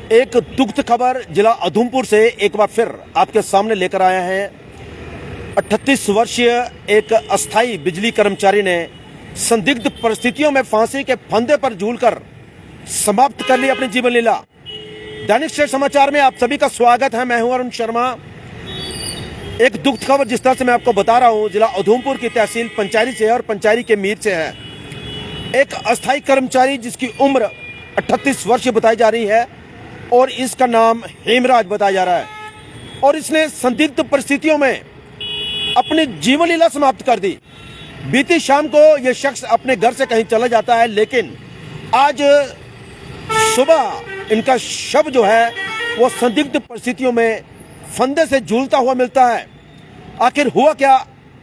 एक दुखद खबर जिला उधमपुर से एक बार फिर आपके सामने लेकर आया है। 38 वर्षीय एक अस्थाई बिजली कर्मचारी ने संदिग्ध परिस्थितियों में फांसी के फंदे पर झूलकर समाप्त कर ली अपनी जीवन लीला। दैनिक श्रेष्ठ समाचार में आप सभी का स्वागत है। मैं हूं अरुण शर्मा। एक दुखद खबर जिस तरह से मैं आपको बता रहा हूं, जिला उधमपुर की तहसील पंचायरी से और पंचायरी के मीर से है। एक अस्थाई कर्मचारी जिसकी उम्र 38 वर्ष बताई जा रही है और इसका नाम हेमराज बताया जा रहा है और इसने संदिग्ध परिस्थितियों में अपनी जीवन लीला समाप्त कर दी। बीती शाम को यह शख्स अपने घर से कहीं चला जाता है, लेकिन आज सुबह इनका शव जो है वो संदिग्ध परिस्थितियों में फंदे से झूलता हुआ मिलता है। आखिर हुआ क्या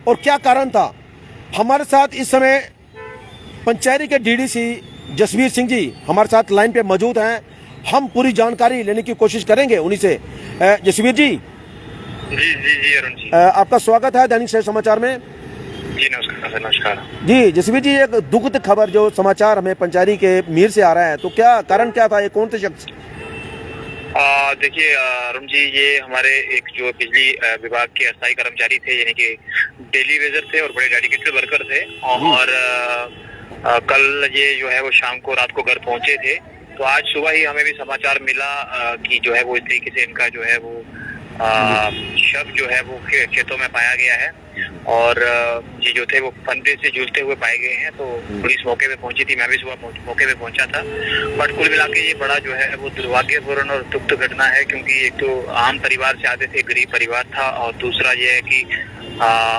और क्या कारण था? हमारे साथ इस समय पंचायरी के डीडीसी जसवीर सिंह जी हमारे साथ लाइन पे मौजूद हैं। हम पूरी जानकारी लेने की कोशिश करेंगे उन्हीं से। जसवीर जी। जी अरुण जी, आपका स्वागत है दैनिक श्रेष्ठ समाचार में। जी नमस्कार जी जसवीर जी, एक दुखद खबर जो समाचार हमें पंचायरी के मीर से आ रहा है, तो क्या कारण क्या था? ये कौन थे शख्स? देखिए अरुण जी, ये हमारे एक जो बिजली विभाग के अस्थायी कर्मचारी थे, यानी कि डेली वेजर थे और बड़े डेडिकेटेड वर्कर थे। और कल ये जो है वो शाम को रात को घर पहुंचे थे। तो आज सुबह ही हमें भी समाचार मिला कि जो है वो इस तरीके से इनका जो है वो शव जो है वो खेतों में पाया गया है और ये जो थे वो फंदे से झूलते हुए पाए गए हैं। तो पुलिस मौके पे पहुंची थी, मैं भी सुबह मौके पे पहुंचा था। बट कुल मिला के ये बड़ा जो है वो दुर्भाग्यपूर्ण और दुखद घटना है, क्योंकि एक तो आम परिवार से आते थे, गरीब परिवार था, और दूसरा ये है कि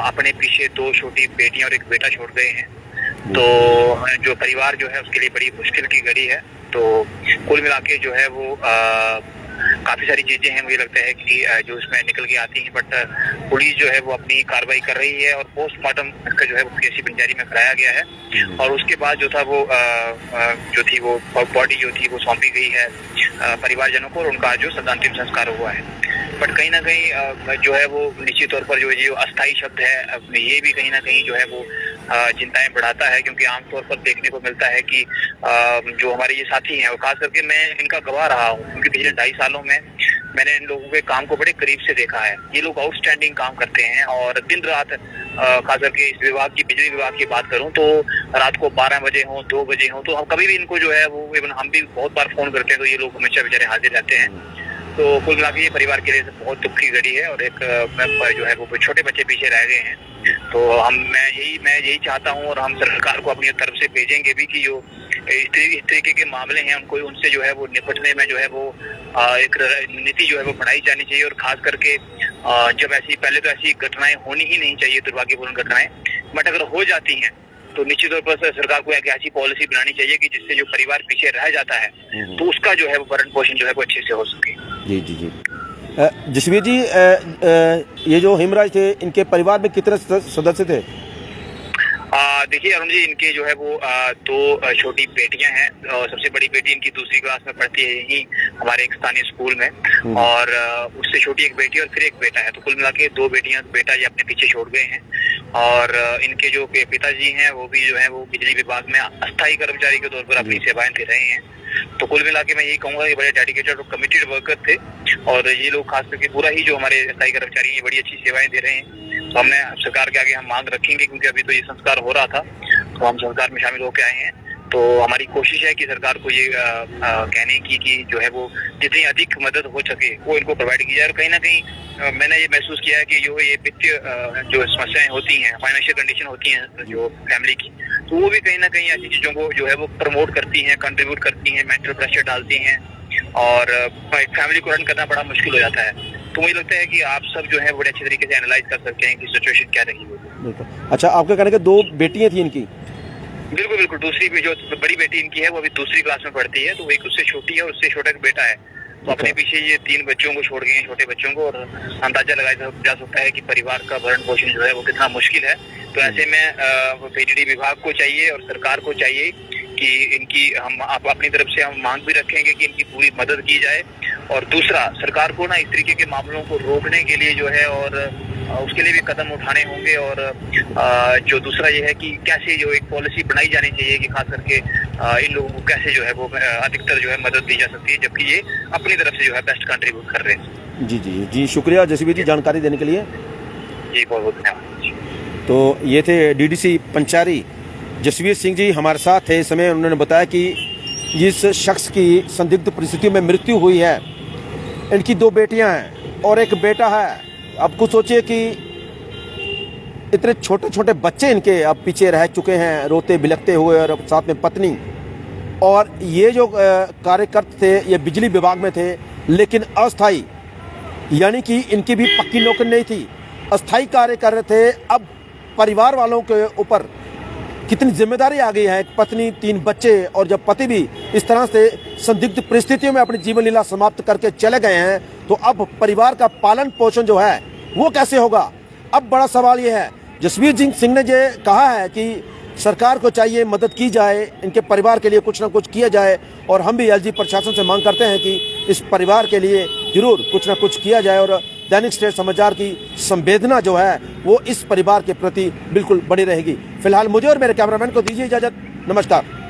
अपने पीछे 2 छोटी बेटियां और एक बेटा छोड़ गए हैं। तो जो परिवार जो है उसके लिए बड़ी मुश्किल की घड़ी है। तो कुल मिला के जो है वो काफी सारी चीजें हैं, मुझे लगता है कि जो इसमें निकल के आती हैं। बट पुलिस जो है वो अपनी कार्रवाई कर रही है और पोस्टमार्टम का जो है वो पीएससी पंचायरी में कराया गया है। और उसके बाद जो था वो जो थी वो बॉडी जो थी वो सौंपी गई है परिवारजनों को और उनका जो अंतिम संस्कार हुआ है। बट कहीं ना कहीं जो है वो निश्चित तौर पर जो अस्थाई शब्द है, ये भी कहीं ना कहीं जो है वो चिंताएं बढ़ाता है, क्योंकि आमतौर पर देखने को मिलता है कि जो हमारे ये साथी हैं, और खास करके मैं इनका गवाह रहा हूँ, क्योंकि पिछले 2.5 सालों में मैंने इन लोगों के काम को बड़े करीब से देखा है। ये लोग आउटस्टैंडिंग काम करते हैं और दिन रात, खास करके इस विभाग की, बिजली विभाग की बात करूं तो रात को 12 बजे हो, 2 बजे हो, तो हम कभी भी इनको जो है वो, इवन हम भी बहुत बार फोन करते हैं तो ये लोग हमेशा बेचारे हाजिर रहते हैं। तो कुल मिला के ये परिवार के लिए बहुत दुख की घड़ी है और एक जो है वो छोटे बच्चे पीछे रह गए हैं। तो मैं यही चाहता हूं और हम सरकार को अपनी तरफ से भेजेंगे भी कि जो इस तरीके के मामले हैं उनको, उनसे जो है वो निपटने में जो है वो एक नीति जो है वो बनाई जानी चाहिए। और खास करके जब पहले तो ऐसी घटनाएं होनी ही नहीं चाहिए, दुर्भाग्यपूर्ण घटनाएं, बट अगर हो जाती हैं तो निश्चित तौर पर सरकार को एक ऐसी पॉलिसी बनानी चाहिए कि जिससे जो परिवार पीछे रह जाता है तो उसका जो है वो भरण पोषण जो है वो अच्छे से हो सके। जी जसवीर जी, ये जो हेमराज थे, इनके परिवार में कितने सदस्य थे? देखिए अरुण जी, इनके जो है वो 2 छोटी बेटियां हैं और सबसे बड़ी बेटी इनकी दूसरी क्लास में पढ़ती है यही हमारे एक स्थानीय स्कूल में, और उससे छोटी एक बेटी और फिर एक बेटा है। तो कुल मिला के 2 बेटा ये अपने पीछे छोड़ गए हैं। और इनके जो पिताजी हैं वो भी जो है वो बिजली विभाग में अस्थायी कर्मचारी के तौर पर अपनी सेवाएं दे रहे हैं। तो कुल मिला के मैं यही कहूंगा कि बड़े डेडिकेटेड और कमिटेड वर्कर थे और ये लोग खास करके पूरा ही जो हमारे अस्थायी कर्मचारी ये बड़ी अच्छी सेवाएं दे रहे हैं। तो हमने सरकार के आगे हम मांग रखेंगे, क्योंकि अभी तो ये संस्कार हो रहा था तो हम संस्कार में शामिल होकर आए हैं। तो हमारी कोशिश है कि सरकार को ये कहने की कि जो है वो जितनी अधिक मदद हो सके वो इनको प्रोवाइड की जाए। और कहीं ना कहीं मैंने ये महसूस किया है कि जो ये वित्तीय जो समस्याएं होती हैं, फाइनेंशियल कंडीशन होती हैं जो फैमिली की, तो वो भी कहीं ना कहीं ऐसी चीजों को जो है वो प्रमोट करती हैं, कंट्रीब्यूट करती हैं, मेंटल प्रेशर डालती हैं और फैमिली को रन करना बड़ा मुश्किल हो जाता है। तो मुझे लगता है कि आप सब जो है बड़े अच्छे तरीके से एनालाइज कर सकते हैं कि सिचुएशन क्या रही है। अच्छा, आपके कहने के 2 बेटियां थी इनकी? बिल्कुल। दूसरी भी जो बड़ी बेटी इनकी है वो अभी दूसरी क्लास में पढ़ती है, तो एक उससे छोटी है और उससे छोटा एक बेटा है। तो अपने पीछे ये 3 बच्चों को छोड़ गए हैं, छोटे बच्चों को, और अंदाजा लगाया जा सकता है कि परिवार का भरण पोषण जो है वो कितना मुश्किल है। तो ऐसे में बिजली विभाग को चाहिए और सरकार को चाहिए कि इनकी हम अपनी तरफ से हम मांग भी रखेंगे कि इनकी पूरी मदद की जाए। और दूसरा, सरकार को ना इस तरीके के मामलों को रोकने के लिए जो है और उसके लिए भी कदम उठाने होंगे। और जो दूसरा ये है कि कैसे जो एक पॉलिसी बनाई जानी चाहिए कि खास करके इन लोगों को कैसे जो है वो अधिकतर जो है मदद दी जा सकती है, जबकि ये अपनी तरफ से जो है बेस्ट कंट्रीब्यूट कर रहे हैं। जी जी जी, शुक्रिया जसवीर जी जानकारी देने के लिए। जी बहुत बहुत धन्यवाद। तो ये थे डीडीसी पंचारी जसवीर सिंह जी हमारे साथ थे। इस समय उन्होंने बताया कि जिस शख्स की संदिग्ध परिस्थितियों में मृत्यु हुई है, इनकी 2 बेटियां हैं और एक बेटा है। अब कुछ सोचिए कि इतने छोटे छोटे बच्चे इनके अब पीछे रह चुके हैं रोते बिलखते हुए, और साथ में पत्नी। और ये जो कार्यकर्ता थे ये बिजली विभाग में थे, लेकिन अस्थाई, यानी कि इनकी भी पक्की नौकरी नहीं थी, अस्थाई कार्य कर रहे थे। अब परिवार वालों के ऊपर कितनी जिम्मेदारी आ गई है, एक पत्नी 3 बच्चे, और जब पति भी इस तरह से संदिग्ध परिस्थितियों में अपनी जीवन लीला समाप्त करके चले गए हैं, तो अब परिवार का पालन पोषण जो है वो कैसे होगा। अब बड़ा सवाल ये है, जसवीर सिंह ने जो कहा है कि सरकार को चाहिए मदद की जाए, इनके परिवार के लिए कुछ ना कुछ किया जाए, और हम भी एलजी प्रशासन से मांग करते हैं कि इस परिवार के लिए जरूर कुछ ना कुछ किया जाए। और दैनिक स्टेट समाचार की संवेदना जो है वो इस परिवार के प्रति बिल्कुल बनी रहेगी। फिलहाल मुझे और मेरे कैमरामैन को दीजिए इजाजत। नमस्कार।